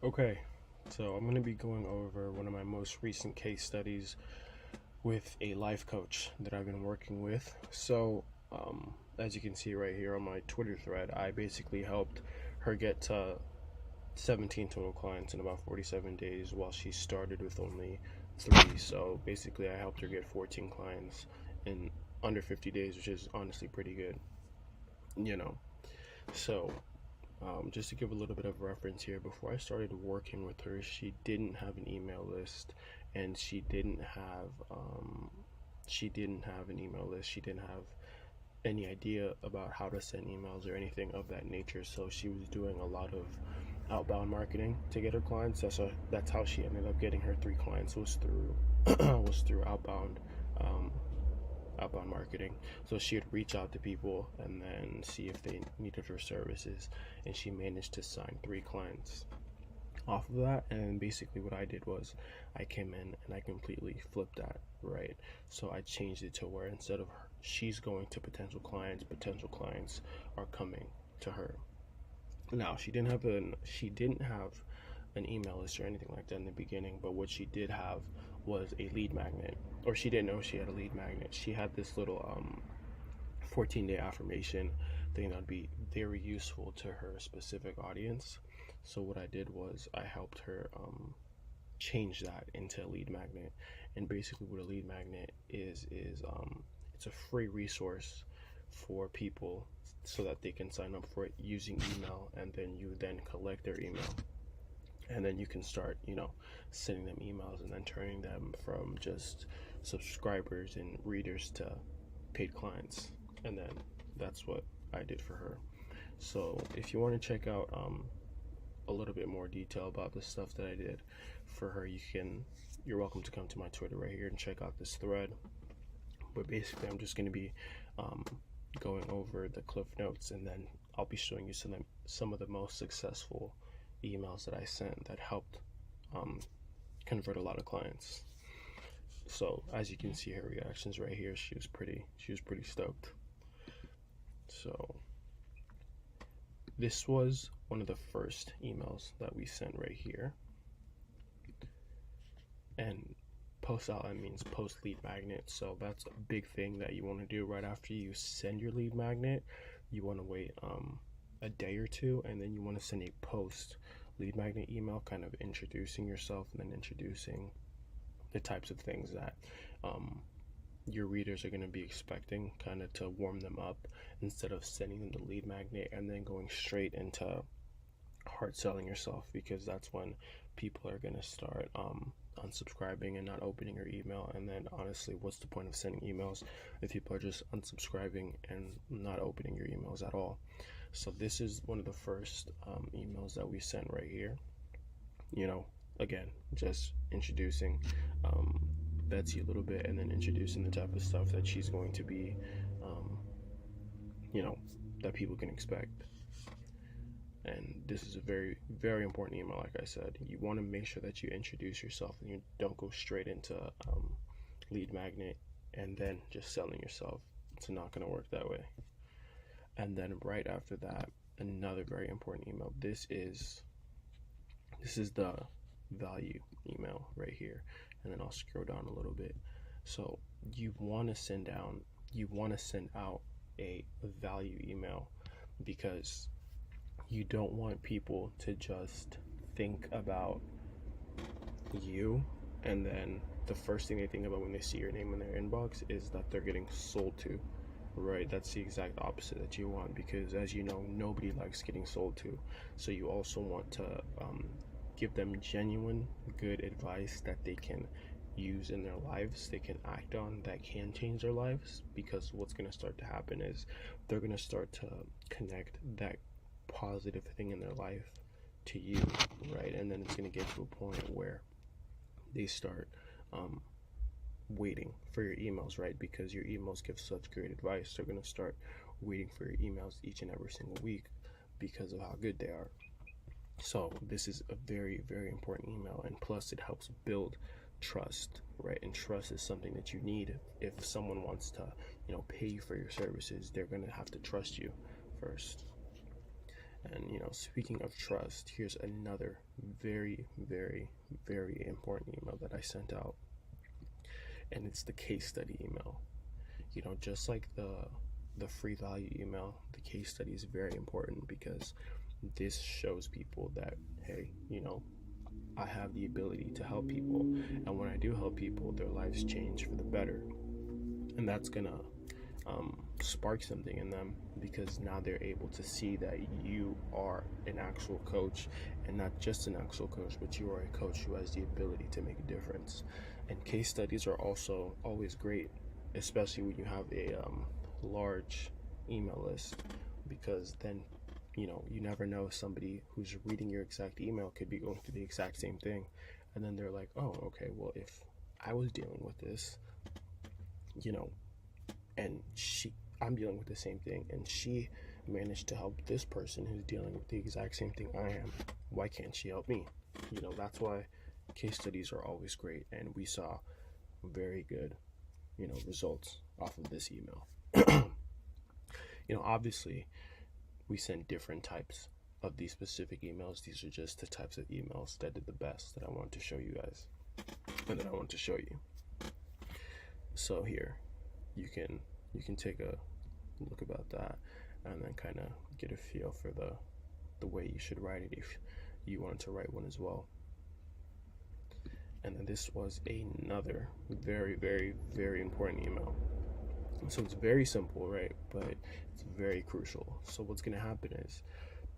Okay, so I'm going to be going over one of my most recent case studies with a life coach that I've been working with. As you can see right here on my Twitter thread, I basically helped her get to 17 total clients in about 47 days while she started with only 3. So basically, I helped her get 14 clients in under 50 days, which is honestly pretty good, you know. So just to give a little bit of reference here, before I started working with her, she didn't have an email list, and she didn't have an email list. She didn't have any idea about how to send emails or anything of that nature. So she was doing a lot of outbound marketing to get her clients. That's how she ended up getting her 3 clients, was through was through um, outbound marketing. So she would reach out to people and then see if they needed her services, and she managed to sign 3 clients off of that. And basically what I did was I came in and I completely flipped that, right? So I changed it to where instead of she's going to potential clients are coming to her. Now she didn't have an email list or anything like that in the beginning, but what she did have was a lead magnet, or she didn't know she had a lead magnet. She had this little 14-day affirmation thing that would be very useful to her specific audience. So what I did was I helped her change that into a lead magnet. And basically what a lead magnet is it's a free resource for people so that they can sign up for it using email, and then you then collect their email, and then you can start sending them emails and then turning them from just subscribers and readers to paid clients. And then that's what I did for her. So if you want to check out a little bit more detail about the stuff that I did for her, you're welcome to come to my Twitter right here and check out this thread. But basically I'm just going to be going over the cliff notes, and then I'll be showing you some of the most successful emails that I sent that helped convert a lot of clients. So as you can see her reactions right here, she was pretty stoked. So this was one of the first emails that we sent right here. And post outlet means post lead magnet. So that's a big thing that you want to do right after you send your lead magnet. You want to wait a day or two, and then you want to send a post lead magnet email, kind of introducing yourself and then introducing the types of things that your readers are going to be expecting, kind of to warm them up, instead of sending them the lead magnet and then going straight into hard selling yourself, because that's when people are going to start unsubscribing and not opening your email. And then honestly, what's the point of sending emails if people are just unsubscribing and not opening your emails at all? So this is one of the first emails that we sent right here. Again, just introducing Betsy a little bit, and then introducing the type of stuff that she's going to be that people can expect. And this is a very, very important email. Like I said, you want to make sure that you introduce yourself and you don't go straight into lead magnet and then just selling yourself. It's not going to work that way. And then right after that, another very important email. This is the value email right here. And then I'll scroll down a little bit. So you want to send out a value email, because you don't want people to just think about you and then the first thing they think about when they see your name in their inbox is that they're getting sold to, right? That's the exact opposite that you want, because as you know, nobody likes getting sold to. So you also want to give them genuine good advice that they can use in their lives, they can act on, that can change their lives. Because what's going to start to happen is they're going to start to connect that positive thing in their life to you, right? And then it's going to get to a point where they start waiting for your emails, right? Because your emails give such great advice. They're going to start waiting for your emails each and every single week because of how good they are. So this is a very, very important email, and plus it helps build trust, right? And trust is something that you need. If someone wants to pay you for your services, they're going to have to trust you first. And speaking of trust, here's another very, very, very important email that I sent out, and it's the case study email. Just like the free value email, the case study is very important, because this shows people that, hey, I have the ability to help people, and when I do help people, their lives change for the better, and that's gonna spark something in them, because now they're able to see that you are an actual coach, and not just an actual coach, but you are a coach who has the ability to make a difference. And case studies are also always great, especially when you have a large email list, because then you never know, somebody who's reading your exact email could be going through the exact same thing, and then they're like, oh, okay, well, if I was dealing with this, and I'm dealing with the same thing, and she managed to help this person who's dealing with the exact same thing I am, why can't she help me? That's why case studies are always great, and we saw very good results off of this email. Obviously we send different types of these specific emails. These are just the types of emails that did the best, that I wanted to show you guys, and that I want to show you. So here, you can take a look about that, and then kind of get a feel for the way you should write it if you wanted to write one as well. And then this was another very, very, very important email. So it's very simple, right? But it's very crucial. So what's going to happen is,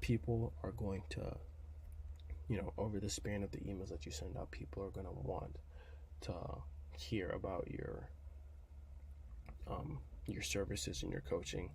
people are going to, over the span of the emails that you send out, people are going to want to hear about your services and your coaching,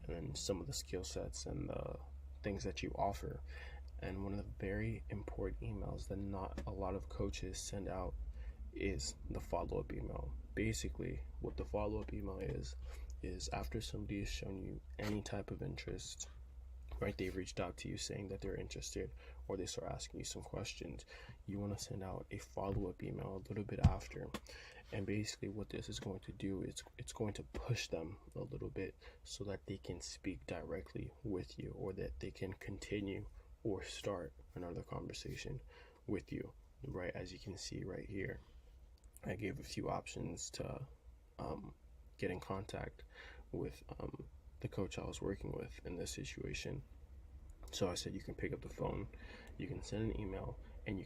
and then some of the skill sets and the things that you offer. And one of the very important emails that not a lot of coaches send out is the follow-up email. Basically, what the follow-up email is after somebody has shown you any type of interest, right? They've reached out to you saying that they're interested, or they start asking you some questions. You want to send out a follow-up email a little bit after. And basically what this is going to do is it's going to push them a little bit, so that they can speak directly with you, or that they can continue or start another conversation with you, right? As you can see right here, I gave a few options to get in contact with the coach I was working with in this situation. So I said, you can pick up the phone, you can send an email, and you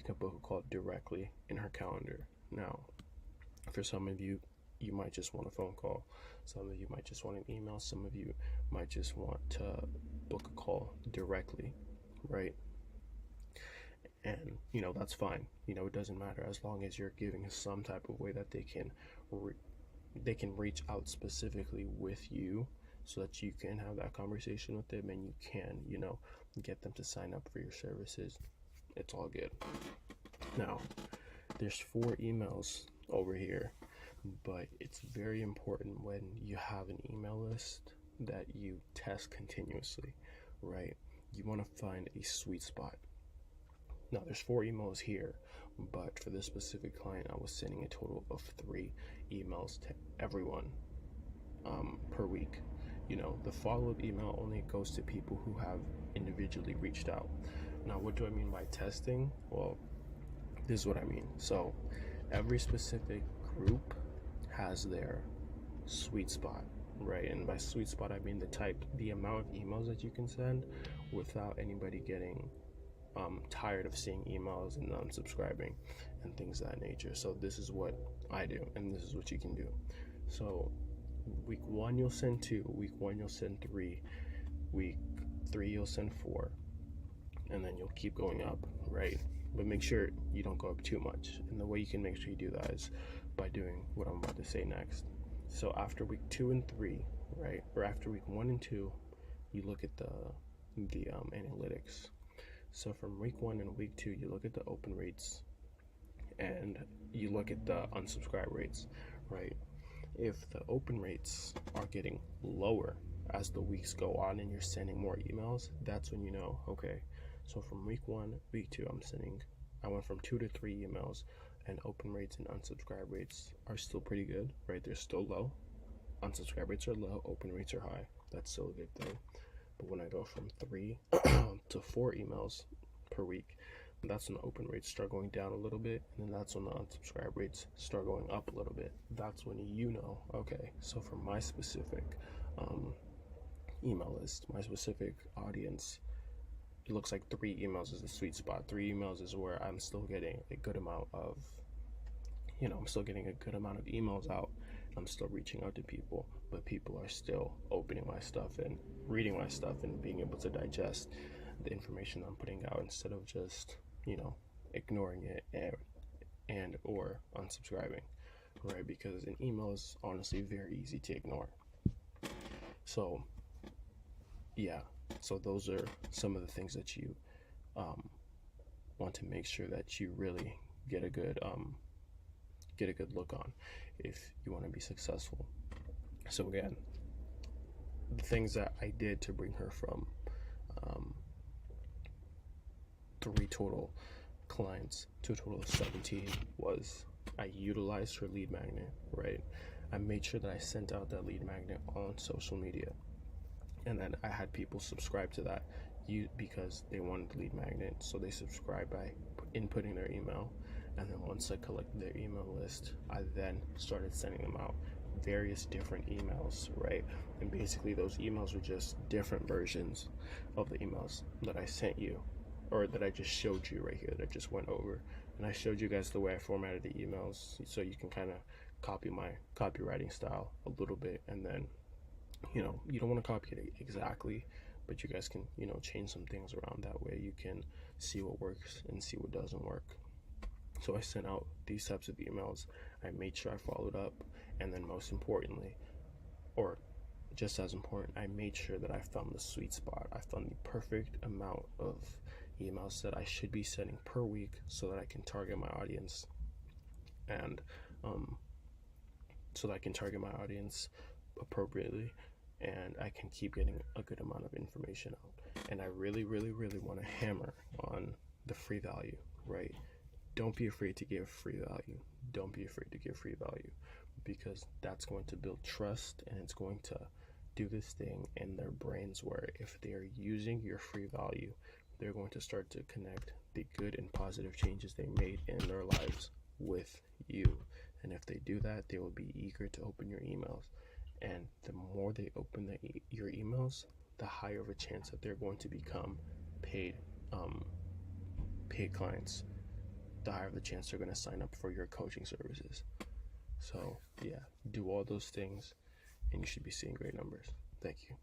can book a call directly in her calendar. Now, for some of you, you might just want a phone call. Some of you might just want an email. Some of you might just want to book a call directly, right? And that's fine. It doesn't matter, as long as you're giving some type of way that they can reach out specifically with you, so that you can have that conversation with them, and you can get them to sign up for your services. It's all good. Now, there's 4 emails over here, but it's very important when you have an email list that you test continuously, right? You want to find a sweet spot. Now, there's 4 emails here, but for this specific client, I was sending a total of 3 emails to everyone per week. The follow-up email only goes to people who have individually reached out. Now, what do I mean by testing? Well, this is what I mean. So every specific group has their sweet spot, right? And by sweet spot, I mean the amount of emails that you can send without anybody getting tired of seeing emails and unsubscribing and things of that nature. So this is what I do, and this is what you can do. So week 1 you'll send 2, week 1 you'll send 3, week 3 you'll send 4, and then you'll keep going up, right? But make sure you don't go up too much. And the way you can make sure you do that is by doing what I'm about to say next. So after week 2 and 3, right, or after week 1 and 2, you look at the analytics. So from week 1 and week 2, you look at the open rates, and you look at the unsubscribe rates, right? If the open rates are getting lower as the weeks go on and you're sending more emails, that's when you know, okay, so from week 1, week 2, I went from 2 to 3 emails, and open rates and unsubscribe rates are still pretty good, right? They're still low. Unsubscribe rates are low, open rates are high. That's still a good thing. But when I go from 3 to 4 emails per week, that's when the open rates start going down a little bit, and then that's when the unsubscribe rates start going up a little bit. That's when you know, okay, so for my specific email list, my specific audience, it looks like 3 emails is the sweet spot. 3 emails is where I'm still getting a good amount of, I'm still getting a good amount of emails out. I'm still reaching out to people, but people are still opening my stuff and reading my stuff and being able to digest the information I'm putting out instead of just, ignoring it and or unsubscribing, right? Because an email is honestly very easy to ignore. So yeah, so those are some of the things that you want to make sure that you really get a good look on if you want to be successful. So again, the things that I did to bring her from 3 total clients to a total of 17 was I utilized her lead magnet, right? I made sure that I sent out that lead magnet on social media, and then I had people subscribe to that because they wanted the lead magnet, so they subscribed by inputting their email. And then once I collected their email list, I then started sending them out various different emails, right? And basically those emails were just different versions of the emails that I sent you, or that I just showed you right here, that I just went over. And I showed you guys the way I formatted the emails, so you can kind of copy my copywriting style a little bit. And then, you don't want to copy it exactly, but you guys can, change some things around. That way you can see what works and see what doesn't work. So I sent out these types of emails. I made sure I followed up. And then most importantly, or just as important, I made sure that I found the sweet spot. I found the perfect amount of emails that I should be sending per week so that I can target my audience. And so that I can target my audience appropriately, and I can keep getting a good amount of information out. And I really, really, really want to hammer on the free value, right? Don't be afraid to give free value. Don't be afraid to give free value, because that's going to build trust, and it's going to do this thing in their brains where if they are using your free value, they're going to start to connect the good and positive changes they made in their lives with you. And if they do that, they will be eager to open your emails. And the more they open your emails, the higher of a chance that they're going to become paid clients. The higher the chance they're going to sign up for your coaching services. So yeah, do all those things and you should be seeing great numbers. Thank you.